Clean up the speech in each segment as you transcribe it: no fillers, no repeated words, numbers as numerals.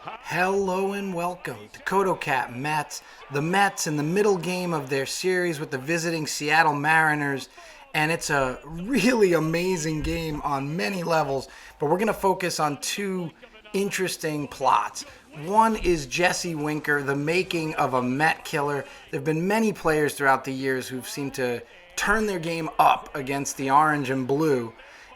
Hello and welcome to CotoCat Mets. The Mets in the middle game of their series with the visiting Seattle Mariners. And it's a really amazing game on many levels. But we're going to focus on two interesting plots. One is Jesse Winker, the making of a Met killer. There have been many players throughout the years who've seemed to turn their game up against the orange and blue.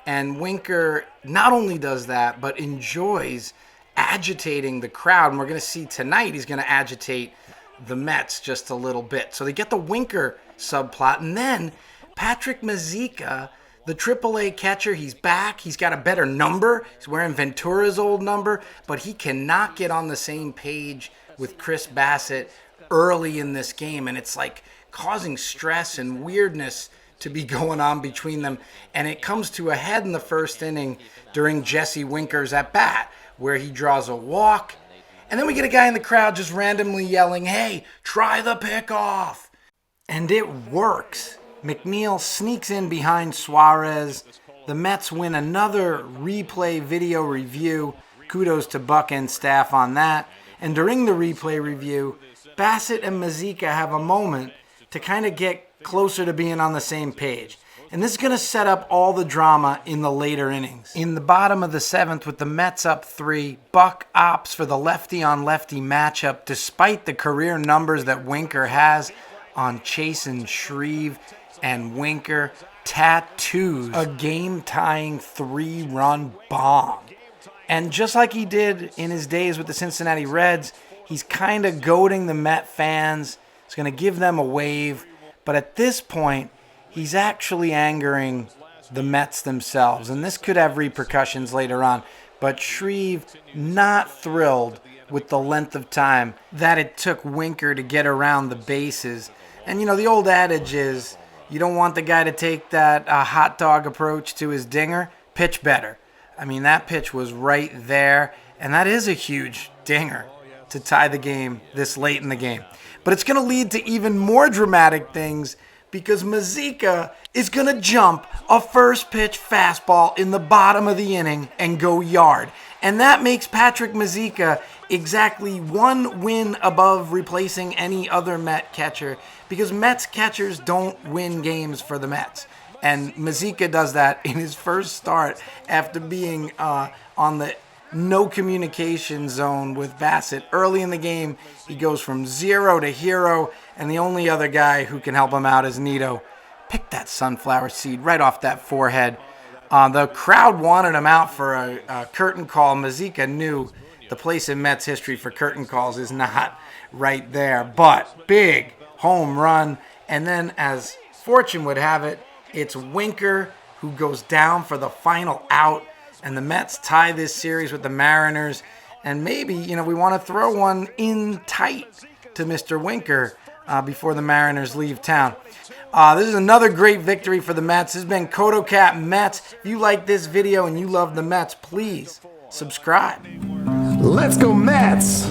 And Winker not only does that, but enjoys agitating the crowd. And we're going to see tonight he's going to agitate the Mets just a little bit. So they get the Winker subplot. And then Patrick Mazeika, the AAA catcher, he's back. He's got a better number. He's wearing Ventura's old number. But he cannot get on the same page with Chris Bassitt early in this game. And it's like causing stress and weirdness to be going on between them. And it comes to a head in the first inning during Jesse Winker's at-bat, where he draws a walk. And then we get a guy in the crowd just randomly yelling, "Hey, try the pickoff." And it works. McNeil sneaks in behind Suarez. The Mets win another replay video review. Kudos to Buck and staff on that. And during the replay review, Bassitt and Mazeika have a moment to kind of get closer to being on the same page. And this is going to set up all the drama in the later innings. In the bottom of the seventh, with the Mets up 3, Buck opts for the lefty-on-lefty matchup despite the career numbers that Winker has on Chase and Shreve. And Winker tattoos a game-tying 3-run bomb. And just like he did in his days with the Cincinnati Reds, he's kind of goading the Met fans. He's going to give them a wave. But at this point, he's actually angering the Mets themselves. And this could have repercussions later on. But Shreve not thrilled with the length of time that it took Winker to get around the bases. And, you know, the old adage is, you don't want the guy to take that hot dog approach to his dinger. Pitch better. I mean, that pitch was right there. And that is a huge dinger to tie the game this late in the game. But it's going to lead to even more dramatic things because Mazeika is going to jump a first pitch fastball in the bottom of the inning and go yard. And that makes Patrick Mazeika exactly one win above replacing any other Met catcher because Mets catchers don't win games for the Mets. And Mazeika does that in his first start after being on the no communication zone with Bassitt. Early in the game, he goes from 0 to hero, and the only other guy who can help him out is Nito. Pick that sunflower seed right off that forehead. The crowd wanted him out for a curtain call. Mazeika knew the place in Mets history for curtain calls is not right there. But big home run. And then, as fortune would have it, it's Winker who goes down for the final out. And the Mets tie this series with the Mariners. And maybe, we want to throw one in tight to Mr. Winker before the Mariners leave town. This is another great victory for the Mets. This has been CotoCat Mets. If you like this video and you love the Mets, please subscribe. Let's go Mets!